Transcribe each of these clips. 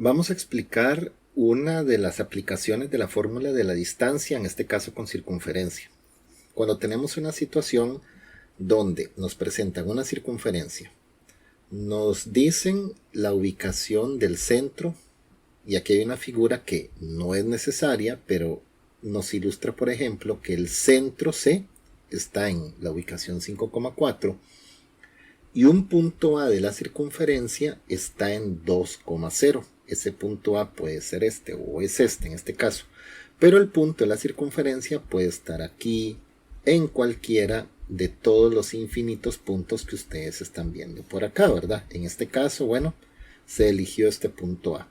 Vamos a explicar una de las aplicaciones de la fórmula de la distancia, en este caso con circunferencia. Cuando tenemos una situación donde nos presentan una circunferencia, nos dicen la ubicación del centro, y aquí hay una figura que no es necesaria, pero nos ilustra, por ejemplo, que el centro C está en la ubicación 5,4 y un punto A de la circunferencia está en 2,0. Ese punto A puede ser este o es este en este caso, pero el punto de la circunferencia puede estar aquí, en cualquiera de todos los infinitos puntos que ustedes están viendo por acá, ¿verdad? En este caso, bueno, se eligió este punto A.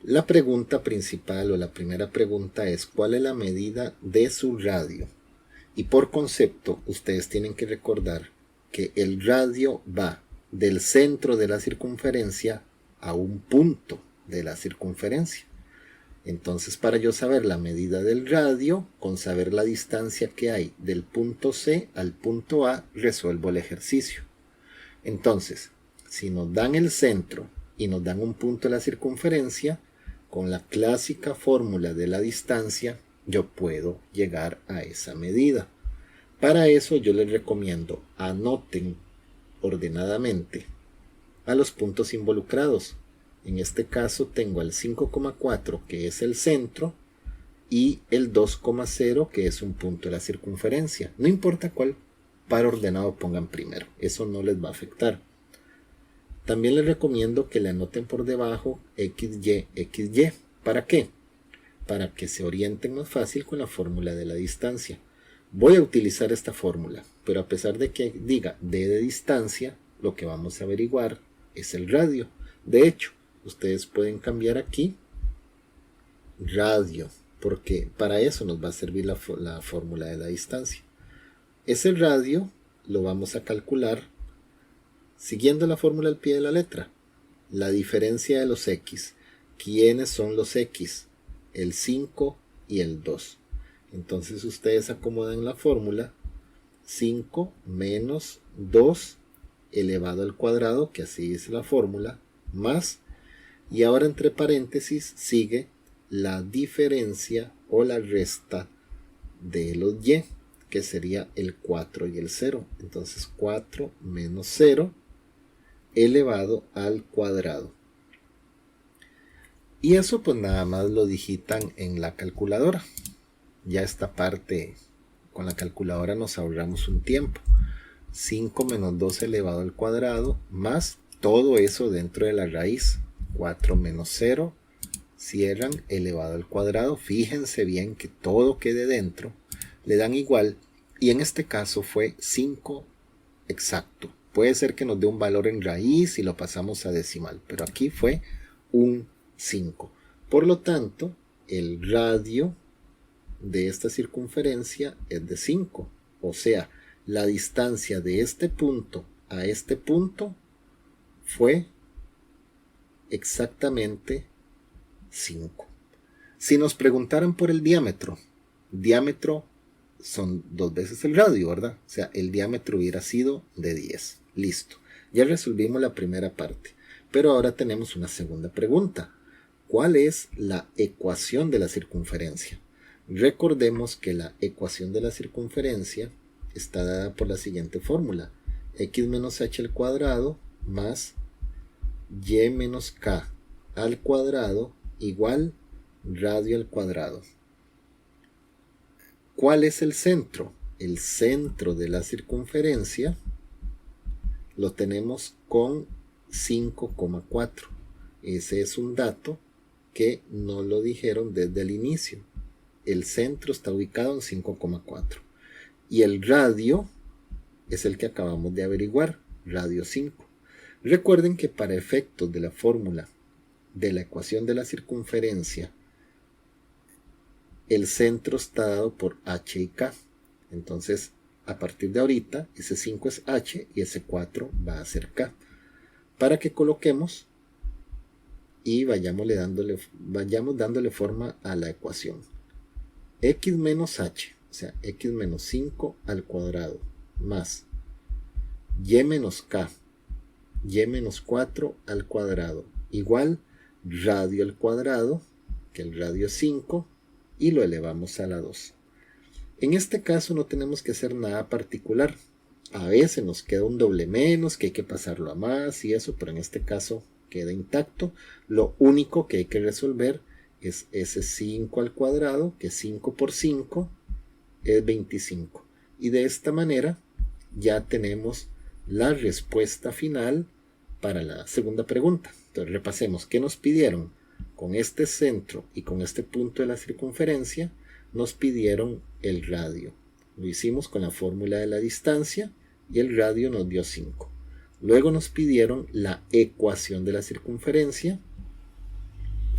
La pregunta principal o la primera pregunta es ¿cuál es la medida de su radio? Y por concepto, ustedes tienen que recordar que el radio va del centro de la circunferencia a un punto de la circunferencia. Entonces, para yo saber la medida del radio, con saber la distancia que hay del punto C al punto A, resuelvo el ejercicio. Entonces, si nos dan el centro y nos dan un punto de la circunferencia, con la clásica fórmula de la distancia, yo puedo llegar a esa medida. Para eso yo les recomiendo anoten ordenadamente a los puntos involucrados. En este caso tengo el 5,4 que es el centro y el 2,0 que es un punto de la circunferencia. No importa cuál par ordenado pongan primero, eso no les va a afectar. También les recomiendo que le anoten por debajo XY, XY. ¿Para qué? Para que se orienten más fácil con la fórmula de la distancia. Voy a utilizar esta fórmula, pero a pesar de que diga D de distancia, lo que vamos a averiguar es el radio. De hecho, ustedes pueden cambiar aquí radio, porque para eso nos va a servir la fórmula de la distancia. Ese radio lo vamos a calcular siguiendo la fórmula al pie de la letra. La diferencia de los X. ¿Quiénes son los X? El 5 y el 2. Entonces ustedes acomodan la fórmula 5 menos 2 elevado al cuadrado, que así es la fórmula, más, y ahora entre paréntesis sigue la diferencia o la resta de los Y, que sería el 4 y el 0. Entonces 4 menos 0 elevado al cuadrado. Y eso pues nada más lo digitan en la calculadora. Ya esta parte con la calculadora nos ahorramos un tiempo. 5 menos 2 elevado al cuadrado más todo eso dentro de la raíz. 4 menos 0, cierran, elevado al cuadrado. Fíjense bien que todo quede dentro. Le dan igual y en este caso fue 5 exacto. Puede ser que nos dé un valor en raíz y lo pasamos a decimal, pero aquí fue un 5. Por lo tanto, el radio de esta circunferencia es de 5. O sea, la distancia de este punto a este punto fue exactamente 5. Si nos preguntaran por el diámetro son 2 veces el radio, ¿verdad? O sea, el diámetro hubiera sido de 10. Listo. Ya resolvimos la primera parte. Pero ahora tenemos una segunda pregunta. ¿Cuál es la ecuación de la circunferencia? Recordemos que la ecuación de la circunferencia está dada por la siguiente fórmula. X menos h al cuadrado más y menos k al cuadrado igual radio al cuadrado. ¿Cuál es el centro? El centro de la circunferencia lo tenemos con 5,4. Ese es un dato que no lo dijeron desde el inicio. El centro está ubicado en 5,4. Y el radio es el que acabamos de averiguar, radio 5. Recuerden que para efectos de la fórmula de la ecuación de la circunferencia, el centro está dado por h y k. Entonces, a partir de ahorita, ese 5 es h y ese 4 va a ser k. Para que coloquemos y vayamos dándole forma a la ecuación. X menos h, o sea, x menos 5 al cuadrado, más y menos k, y menos 4 al cuadrado, igual radio al cuadrado, que el radio es 5, y lo elevamos a la 2. En este caso no tenemos que hacer nada particular. A veces nos queda un doble menos, que hay que pasarlo a más y eso, pero en este caso queda intacto. Lo único que hay que resolver es ese 5 al cuadrado, que 5 por 5 es 25. Y de esta manera ya tenemos la respuesta final para la segunda pregunta. Entonces repasemos qué nos pidieron. Con este centro y con este punto de la circunferencia nos pidieron el radio. Lo hicimos con la fórmula de la distancia y el radio nos dio 5. Luego nos pidieron la ecuación de la circunferencia,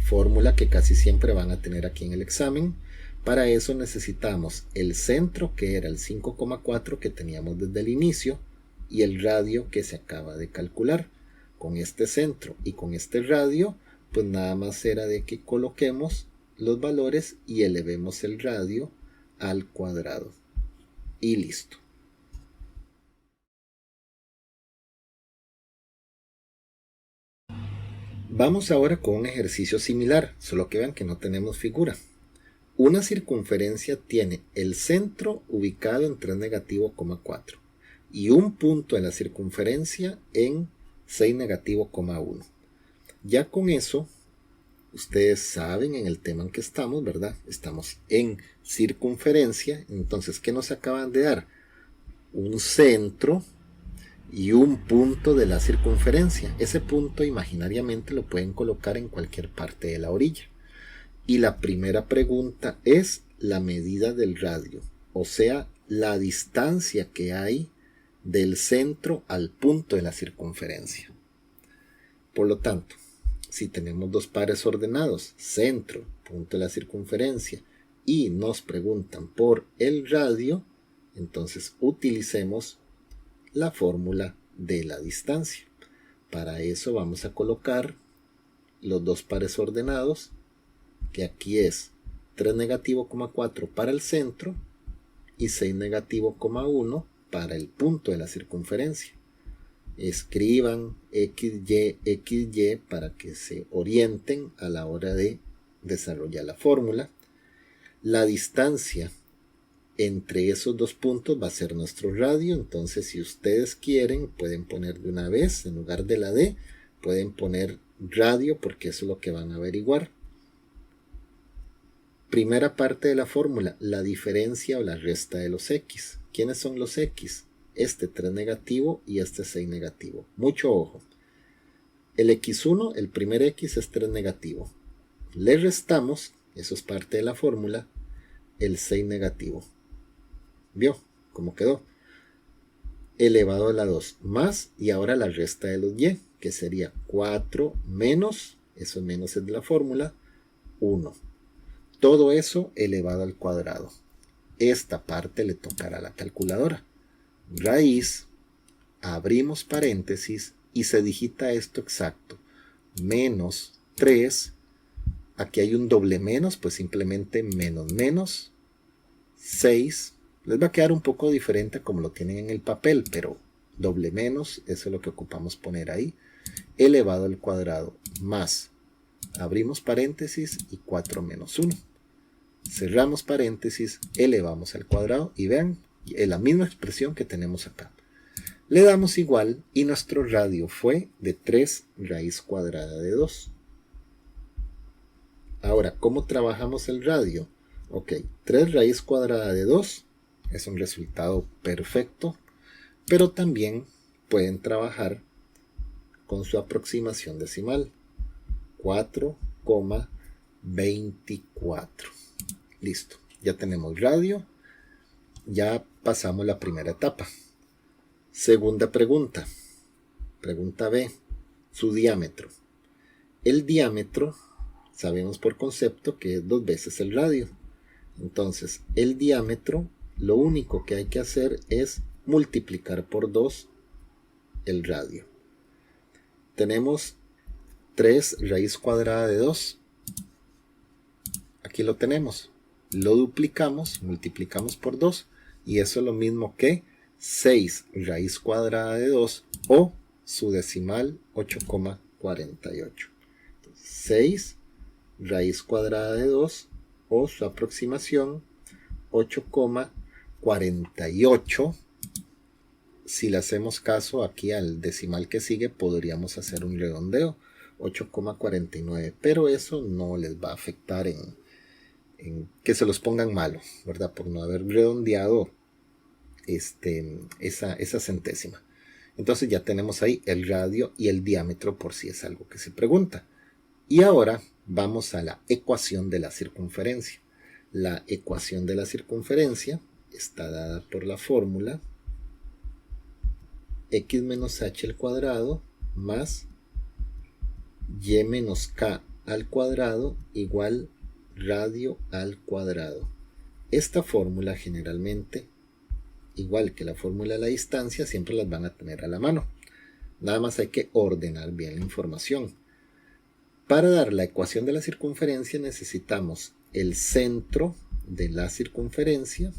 fórmula que casi siempre van a tener aquí en el examen. Para eso necesitamos el centro, que era el 5,4 que teníamos desde el inicio, y el radio que se acaba de calcular. Con este centro y con este radio, pues nada más era de que coloquemos los valores y elevemos el radio al cuadrado. Y listo. Vamos ahora con un ejercicio similar, solo que vean que no tenemos figura. Una circunferencia tiene el centro ubicado en 3 negativo, 4 y un punto en la circunferencia en 6 negativo, 1. Ya con eso, ustedes saben en el tema en que estamos, ¿verdad? Estamos en circunferencia, entonces, ¿qué nos acaban de dar? Un centro y un punto de la circunferencia. Ese punto imaginariamente lo pueden colocar en cualquier parte de la orilla. Y la primera pregunta es la medida del radio, o sea, la distancia que hay del centro al punto de la circunferencia. Por lo tanto, si tenemos dos pares ordenados, centro, punto de la circunferencia, y nos preguntan por el radio, entonces utilicemos la fórmula de la distancia. Para eso vamos a colocar los dos pares ordenados, que aquí es 3 negativo, 4 para el centro y 6 negativo, 1 para el punto de la circunferencia. Escriban XY para que se orienten a la hora de desarrollar la fórmula. La distancia entre esos dos puntos va a ser nuestro radio, entonces si ustedes quieren pueden poner de una vez, en lugar de la D, pueden poner radio porque eso es lo que van a averiguar. Primera parte de la fórmula, la diferencia o la resta de los X. ¿Quiénes son los X? Este 3 negativo y este 6 negativo. Mucho ojo. El X1, el primer X es 3 negativo. Le restamos, eso es parte de la fórmula, el 6 negativo. ¿Vio cómo quedó? Elevado a la 2 más, y ahora la resta de los Y, que sería 4 menos, eso menos es de la fórmula, 1. Todo eso elevado al cuadrado. Esta parte le tocará a la calculadora. Raíz, abrimos paréntesis y se digita esto exacto. Menos 3. Aquí hay un doble menos, pues simplemente menos menos 6. Les va a quedar un poco diferente como lo tienen en el papel, pero doble menos, eso es lo que ocupamos poner ahí. Elevado al cuadrado más, abrimos paréntesis y 4 menos 1. Cerramos paréntesis, elevamos al cuadrado y vean, es la misma expresión que tenemos acá. Le damos igual y nuestro radio fue de 3 raíz cuadrada de 2. Ahora, ¿cómo trabajamos el radio? Ok, 3 raíz cuadrada de 2 es un resultado perfecto, pero también pueden trabajar con su aproximación decimal, 4,24. Listo, ya tenemos radio, ya pasamos la primera etapa. Segunda pregunta, pregunta B, su diámetro. El diámetro, sabemos por concepto que es 2 veces el radio. Entonces, el diámetro, lo único que hay que hacer es multiplicar por 2 el radio. Tenemos 3 raíz cuadrada de 2. Aquí lo tenemos. Lo duplicamos, multiplicamos por 2 y eso es lo mismo que 6 raíz cuadrada de 2 o su decimal 8,48. 6 raíz cuadrada de 2, o su aproximación 8,48. Si le hacemos caso aquí al decimal que sigue, podríamos hacer un redondeo, 8,49, pero eso no les va a afectar en que se los pongan malos, ¿verdad? Por no haber redondeado esa centésima. Entonces ya tenemos ahí el radio y el diámetro por si es algo que se pregunta. Y ahora vamos a la ecuación de la circunferencia. La ecuación de la circunferencia está dada por la fórmula x menos h al cuadrado más y menos k al cuadrado igual radio al cuadrado. Esta fórmula generalmente, igual que la fórmula de la distancia, siempre las van a tener a la mano. Nada más hay que ordenar bien la información. Para dar la ecuación de la circunferencia necesitamos el centro de la circunferencia,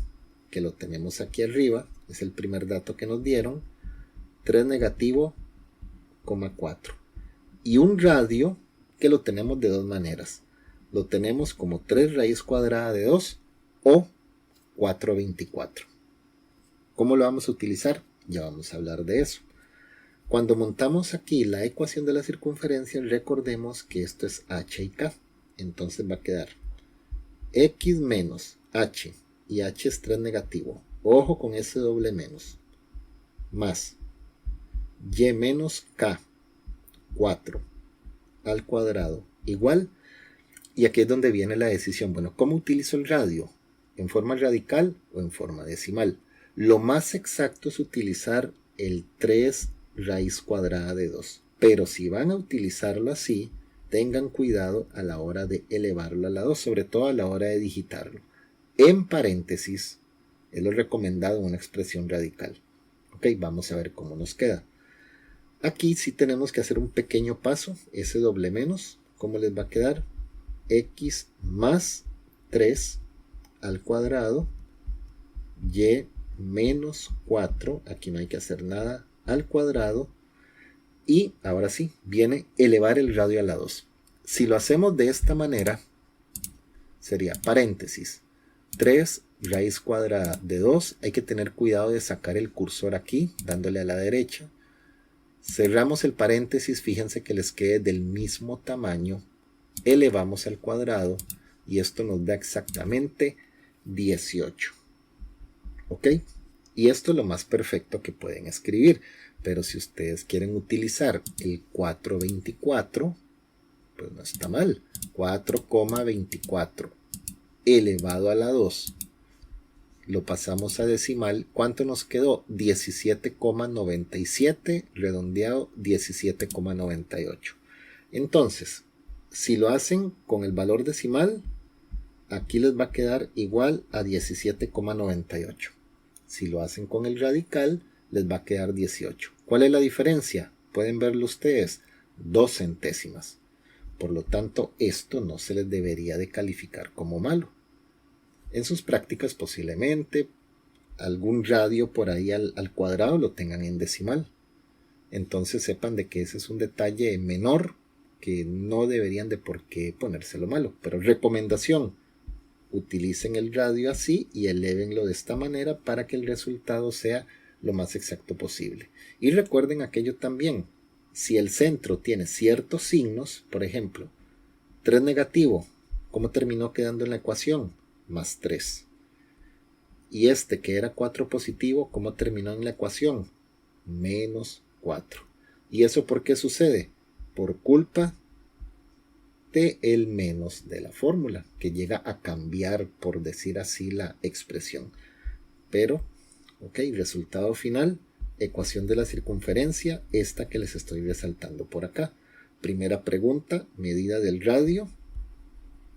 que lo tenemos aquí arriba, es el primer dato que nos dieron, 3 negativo, 4. Y un radio que lo tenemos de dos maneras. Lo tenemos como 3 raíz cuadrada de 2 o 4/24. ¿Cómo lo vamos a utilizar? Ya vamos a hablar de eso. Cuando montamos aquí la ecuación de la circunferencia, recordemos que esto es h y k. Entonces va a quedar x menos h, y h es 3 negativo. Ojo con ese doble menos. Más y menos k, 4 al cuadrado, igual. Y aquí es donde viene la decisión. Bueno, ¿cómo utilizo el radio? ¿En forma radical o en forma decimal? Lo más exacto es utilizar el 3 raíz cuadrada de 2. Pero si van a utilizarlo así, tengan cuidado a la hora de elevarlo a la 2, sobre todo a la hora de digitarlo. En paréntesis, es lo recomendado en una expresión radical. Ok, vamos a ver cómo nos queda. Aquí sí tenemos que hacer un pequeño paso, ese doble menos. ¿Cómo les va a quedar? X más 3 al cuadrado, y menos 4, aquí no hay que hacer nada, al cuadrado. Y ahora sí, viene elevar el radio a la 2. Si lo hacemos de esta manera, sería paréntesis, 3 raíz cuadrada de 2. Hay que tener cuidado de sacar el cursor aquí, dándole a la derecha. Cerramos el paréntesis, fíjense que les quede del mismo tamaño. Elevamos al cuadrado y esto nos da exactamente 18. ¿Ok? Y esto es lo más perfecto que pueden escribir. Pero si ustedes quieren utilizar el 4/24, pues no está mal. 4,24 elevado a la 2. Lo pasamos a decimal. ¿Cuánto nos quedó? 17,97, redondeado 17,98. Entonces, si lo hacen con el valor decimal, aquí les va a quedar igual a 17,98. Si lo hacen con el radical, les va a quedar 18. ¿Cuál es la diferencia? Pueden verlo ustedes, 2 centésimas. Por lo tanto, esto no se les debería de calificar como malo. En sus prácticas posiblemente algún radio por ahí al cuadrado lo tengan en decimal. Entonces sepan de que ese es un detalle menor que no deberían de por qué ponérselo malo. Pero recomendación, utilicen el radio así y elévenlo de esta manera para que el resultado sea lo más exacto posible. Y recuerden aquello también, si el centro tiene ciertos signos, por ejemplo, 3 negativo, ¿cómo terminó quedando en la ecuación? Más 3. Y este que era 4 positivo, ¿cómo terminó en la ecuación? Menos 4. ¿Y eso por qué sucede? Por culpa de el menos de la fórmula, que llega a cambiar, por decir así, la expresión. Pero, ok, resultado final, ecuación de la circunferencia, esta que les estoy resaltando por acá. Primera pregunta, medida del radio,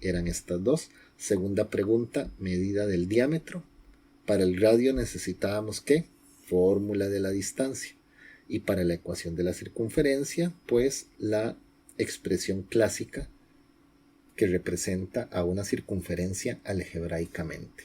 eran estas dos. Segunda pregunta, medida del diámetro. Para el radio necesitábamos ¿qué? Fórmula de la distancia. Y para la ecuación de la circunferencia, pues la expresión clásica que representa a una circunferencia algebraicamente.